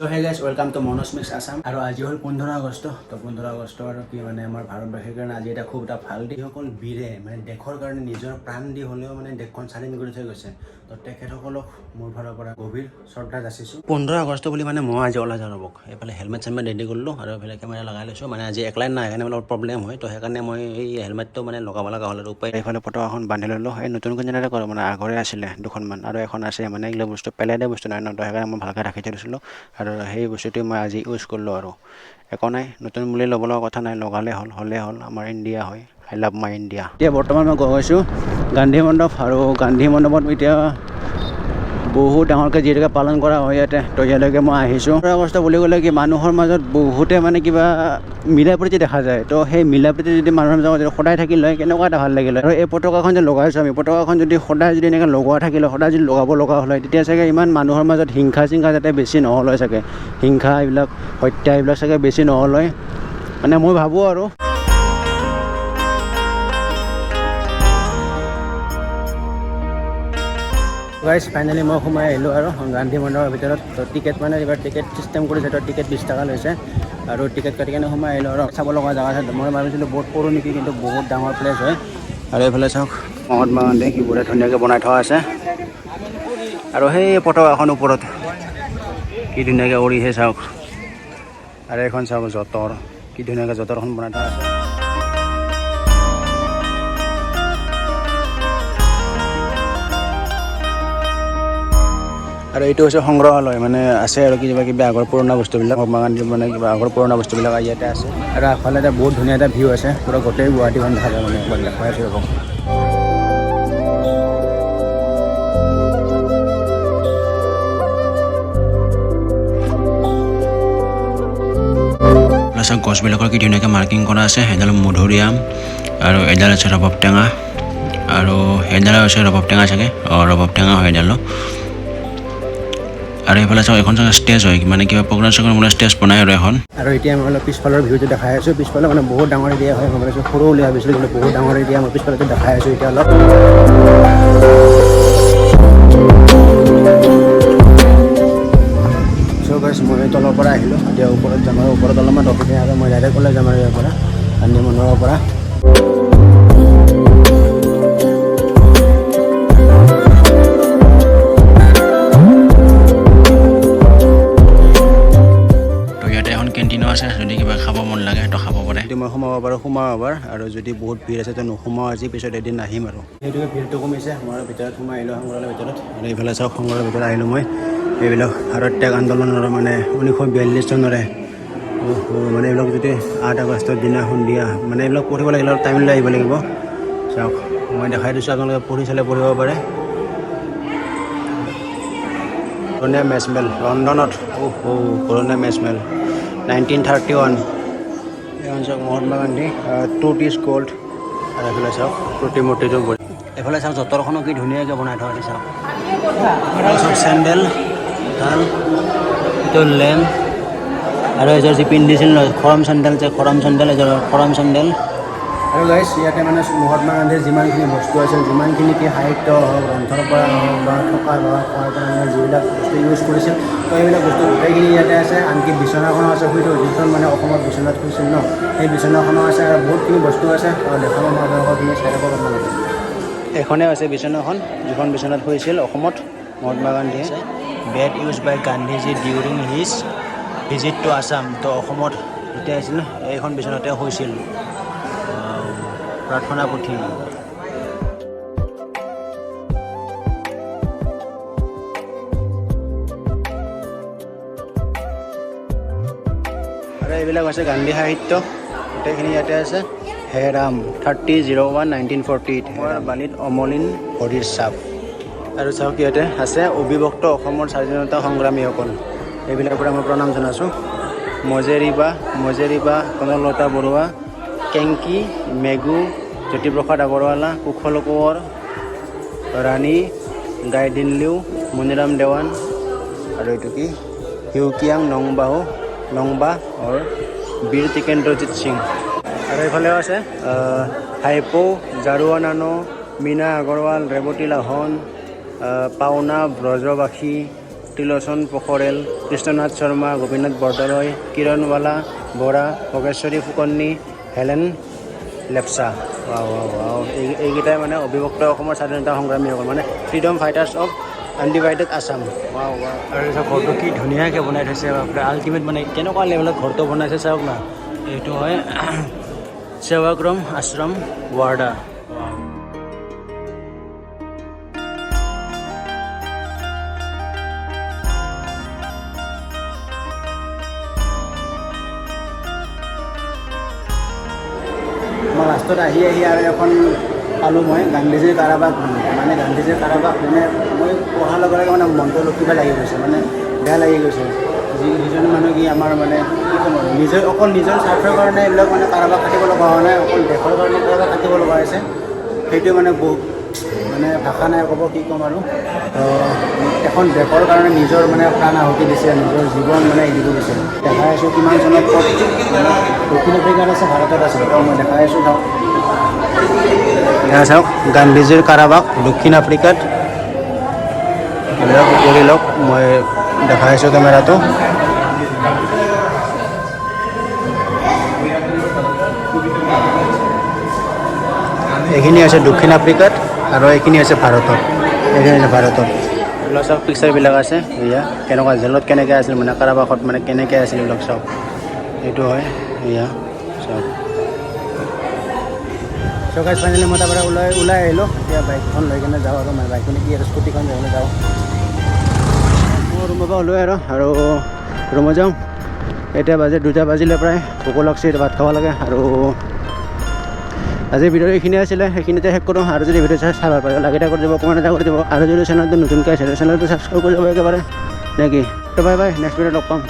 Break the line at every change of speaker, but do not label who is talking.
তো hey guys welcome to Manoj mix Assam আৰু আজি হ'ল 15 আগষ্ট তো 15 আগষ্ট আৰু কি মানে আমাৰ ভাৰতবাসীৰ কাৰণে আজি এটা খুব এটা ভাল দিন যিসকল বীৰে মানে দেশৰ কাৰণে নিজৰ প্ৰাণ দি হ'লেও মানে দেশখন স্বাধীন কৰি থৈ গৈছে তো তেখেতসকলক মোৰ ফালৰ পৰা গভীৰ শ্ৰদ্ধা যাচিছোঁ 15 আগষ্ট বুলি মানে মই আজি ওলাই যাওঁ ৰ'বক এইফালে হেলমেট চেলমেট ৰেডি কৰিলোঁ আৰু এইফালে কেমেৰা লগাই লৈছোঁ মানে আজি একলাই নাই সেইকাৰণে অলপ প্ৰব্লেম হয় তো সেইকাৰণে মই এই হেলমেটটো মানে লগাব লগা হ'ল আৰু উপায় এইফালে পতাকাখন বান্ধি ল'লোঁ এই নতুনকৈ যেনেকৈ কৰোঁ মানে আগৰে আছিলে দুখনমান আৰু এখন আছে মানে এইবিলাক বস্তু পেলাই দিয়া বস্তু নাই ন তো সেইকাৰণে মই ভালকৈ ৰাখি থৈ দিছিলোঁ আৰু সেই বস্তুটোৱে মই আজি ইউজ কৰিলোঁ আৰু একো নাই নতুন বুলি ল'ব লগা কথা নাই লগালে হ'লে হ'ল আমাৰ ইণ্ডিয়া হয় আই লাভ মাই ইণ্ডিয়া এতিয়া বৰ্তমান মই গৈছোঁ গান্ধী মণ্ডপ আৰু গান্ধী মণ্ডপত এতিয়া বহুত ডাঙৰকৈ যিহেতুকে পালন কৰা হয় ইয়াতে তো ইয়ালৈকে মই আহিছোঁ 15 আগষ্ট বুলি ক'লে কি মানুহৰ মাজত বহুতে মানে কিবা মিলা প্ৰীতি দেখা যায় তো সেই মিলা প্ৰীতি যদি মানুহৰ মাজত যদি সদায় থাকিল হয় কেনেকুৱা এটা ভাল লাগিল হয় আৰু এই পতাকাখন যে লগাইছোঁ আমি পতাকাখন যদি সদায় যদি এনেকৈ লগোৱা থাকিলে সদায় যদি লগাব লগা হ'ল হয় তেতিয়া চাগে ইমান মানুহৰ মাজত হিংসা চিংসা যাতে বেছি নহ'ল হয় চাগে হিংসা এইবিলাক হত্যা এইবিলাক চাগে বেছি নহ'ল হয় মানে মই ভাবোঁ আৰু গাইজ ফাইনেলি মই সোমাই আহিলোঁ আৰু গান্ধী মণ্ডপৰ ভিতৰত তো টিকেট মানে এইবাৰ টিকেট চিষ্টেম কৰিছে তো টিকেট 20 টকা লৈছে আৰু টিকেট কাটি কেনে সোমাই আহিলোঁ আৰু চাব লগা জেগা আছে মই ভাবিছিলোঁ বহুত সৰু নেকি কিন্তু বহুত ডাঙৰ প্লেচ হয় আৰু এইফালে চাওক মহাত্মা গান্ধী কিবোৰে ধুনীয়াকৈ বনাই থোৱা আছে আৰু সেই পতাকাখন ওপৰত কি ধুনীয়াকৈ উৰিছে চাওক আৰু এখন চাওক যঁতৰ কি ধুনীয়াকৈ যঁতৰখন বনাই থোৱা আছে আৰু এইটো হৈছে সংগ্ৰহালয় মানে আছে আৰু কিবা কিবি আগৰ পুৰণা বস্তুবিলাক মহাত্মা গান্ধী মানে কিবা আগৰ পুৰণা বস্তুবিলাক ইয়াতে আছে আৰু আগফালে এটা বহুত ধুনীয়া এটা ভিউ আছে পুৰা গোটেই গুৱাহাটীখন দেখা যায় মানে একবাৰ দেখাই আছোঁ ৰ'ব গছবিলাকৰ কি ধুনীয়াকৈ মাৰ্কিং কৰা আছে এডাল মধুৰিআম আৰু এডাল আছে ৰবাব টেঙা আৰু এডাল আছে ৰবাব টেঙা চাগে ৰবাব টেঙা হয় এডালো আৰু এইফালে চাওক এখন চাগে ষ্টেজ হয় মানে কিবা প্ৰগ্ৰাম চগ্ৰাম মানে ষ্টেজ বনাই আৰু এখন আৰু এতিয়া মই অলপ পিছফালৰ ভিউটো দেখাই আছোঁ পিছফালে মানে বহুত ডাঙৰ এৰিয়া হয় মই ভাবিছোঁ সৰু বুলি ভাবিছিলোঁ কিন্তু বহুত ডাঙৰ এৰিয়া মই পিছফালতে দেখাই আছোঁ এতিয়া অলপ মই তলৰ পৰা আহিলোঁ এতিয়া ওপৰত যাম আৰু ওপৰত অলপমান ৰখি আৰু মই ডাইৰেক্ট ওলাই যাম আৰু ইয়াৰ পৰা গান্ধী মণ্ডপৰ পৰা তো ইয়াতে এখন কেণ্টিনো আছে যদি কিবা খাব মন লাগে তো খাব পাৰে যদি মই সোমাব পাৰোঁ আৰু যদি বহুত ভিৰ আছে তো নোসোমাওঁ আজি পিছত এদিন আহিম আৰু সেইটোকে ভিৰটো কমিছে মই ভিতৰত সোমাই আহিলোঁ সংগ্ৰহালয়ৰ ভিতৰত আৰু এইফালে চাওক সংগ্ৰহালয়ৰ ভিতৰত আহিলোঁ মই এইবিলাক ভাৰত ত্যাগ আন্দোলনৰ মানে 1942 চনৰে মানে এইবিলাক যদি 8 আগষ্টৰ দিনাখন দিয়া মানে এইবিলাক পঢ়িব লাগিলে অলপ টাইম লৈ আহিব লাগিব চাওক মই দেখাই দিছোঁ আপোনালোকে পঢ়ি পঢ়িব পাৰে কৰণীয়া মেচমেল লণ্ডনত কৰণীয়া মেচমেল 1931 এখন চাওক Mahatma Gandhi truth is gold আৰু এইফালে চাওক প্ৰতিমূৰ্তিটো এইফালে চাওক যঁতৰখনো কি ধুনীয়াকৈ বনাই থোৱা আছে চাওক চাওক চেণ্ডেল ভাল এইটো লেম্প আৰু এযোৰ যি পিন্ধিছিল খৰম চেণ্ডেল আৰু গাইছ ইয়াতে মানে মহাত্মা গান্ধীৰ যিমানখিনি বস্তু আছে যিমানখিনি কি সাহিত্য হওক গ্ৰন্থৰ পৰা হওক বা থকা হওক খোৱাৰ পৰা যিবিলাক বস্তু ইউজ কৰিছিল তো এইবিলাক বস্তু গোটেইখিনি ইয়াতে আছে আনকি বিচনাখনো আছে শুইটো যিখন মানে অসমত বিচনাত শুইছিল ন সেই বিচনাখনো আছে আৰু বহুতখিনি বস্তু আছে আৰু দেখাব মই আপোনালোকৰখিনি চাই থাকক আপোনালোকে এখনেই আছে বিচনাখন যিখন বিচনাত শুইছিল অসমত মহাত্মা গান্ধীয়ে bed used by Gandhiji during his visit to Assam তো অসমত যেতিয়া আহিছিল এইখন বিচনাতে শুইছিল প্ৰাৰ্থনা পুথি আৰু এইবিলাক আছে গান্ধী সাহিত্য গোটেইখিনি ইয়াতে আছে হেৰাম 30/01/1948 বালিত অমলিন হৰিৰ চাপ আৰু চাওক ইয়াতে আছে অবিভক্ত অসমৰ স্বাধীনতা সংগ্ৰামীসকল এইবিলাকৰ পৰা মই প্ৰণাম জনাইছোঁ মজেৰিবা কনকলতা বৰুৱা কেংকি মেগু জ্যোতিপ্ৰসাদ আগৰৱালা কুশল কোঁৱৰ ৰাণী গাইডিনলিউ মুনিৰাম দেৱান আৰু এইটো কি হিউকিয়াং নংবা আৰু বীৰ টিকেন্দ্ৰজিৎ সিং আৰু এইফালেও আছে হাইপো জাৰুৱা নানো মীনা আগৰৱাল ৰেৱতী লাহন পাওনা ব্ৰজবাসী ত্ৰিলোচন পোখৰেল, কৃষ্ণনাথ শৰ্মা, গোপীনাথ বৰদলৈ, কিৰণৱালা বৰা, ভোগেশ্বৰী ফুকন্নী, হেলেন লেপচা। এইকেইটাই মানে অবিভক্ত অসমৰ স্বাধীনতা সংগ্ৰামীসকল, মানে freedom fighters of undivided Assam. আৰু ঘৰটো কি ধুনীয়াকৈ বনাই থৈছে বাপৰে, আল্টিমেট মানে কেনেকুৱা লেভেলত ঘৰটো বনাইছে চাওক না। এইটো হয় সেৱাগ্ৰাম আশ্ৰম ৱাৰ্ডা। মই লাষ্টত আহি আৰু এখন পালোঁ মই গান্ধীজীৰ কাৰাবাস, মানে গান্ধীজীৰ কাৰাবাস মানে মই পঢ়াৰ লগে লগে মানে মনটো অলপ কিবা লাগি গৈছে, মানে বেয়া লাগি গৈছে। যিজন মানুহ কি আমাৰ মানে কি ক'ম আৰু, অকল নিজৰ স্বাৰ্থৰ কাৰণে এইবিলাক মানে কাৰাবাস কাটিব লগা হোৱা নাই, অকল দেশৰ কাৰণে কাৰাবাস কাটিব লগা হৈছে। সেইটো মানে বহুত মানে ভাষা নাই ক'ব, কি ক'ম আৰু। এখন দেশৰ কাৰণে নিজৰ মানে প্ৰাণ আহুতি দিছে, নিজৰ জীৱন মানে দিব দিছে। দেখাই আছোঁ কিমান চনত ক'ত দক্ষিণ আফ্ৰিকাত আছে, ভাৰতত আছে, মই দেখাই আছোঁ চাওক। চাওক গান্ধীজীৰ কাৰাবাস দক্ষিণ আফ্ৰিকাত। এইবিলাক কৰি লওক, মই দেখাই আছোঁ কেমেৰাটো। এইখিনি আছে দক্ষিণ আফ্ৰিকাত আৰু এইখিনি আছে ভাৰতত। এইখিনি আছে ভাৰতত। এইবিলাক চাওক পিকচাৰবিলাক আছে, এয়া কেনেকুৱা জেলত কেনেকৈ আছিল, মানে কাৰাবাসত মানে কেনেকৈ আছিল এইবিলাক চাওক। এইটো হয় এয়া চাওক। চ' গাইজ ফাইনেলি মই তাৰপৰা ওলাই আহিলোঁ। এতিয়া বাইকখন লৈ কিনে যাওঁ আৰু, মানে বাইকখন কি আৰু স্কুটিখন লৈ কিনে যাওঁ। মই ৰুমৰ পৰা ওলাই আৰু ৰুমত যাওঁ। এতিয়া বাজে 2টা বাজিলে প্ৰায়, ভোকো লাগছে, ভাত খাব লাগে। আৰু আজিৰ ভিডিঅ' এইখিনি আছিলে, সেইখিনিতে শেষ কৰোঁ। আৰু যদি ভিডিঅ' চাই ভাল পায় লাইক এটা কৰি দিব, কমেণ্ট এটা কৰি দিব। আৰু যদি চেনেলটো নতুনকৈ আছে চেনেলটো ছাবস্ক্ৰাইব কৰি দিব একেবাৰে, নে কি? তো বাই বাই, নেক্সট ভিডিঅ'ত লগ পাম।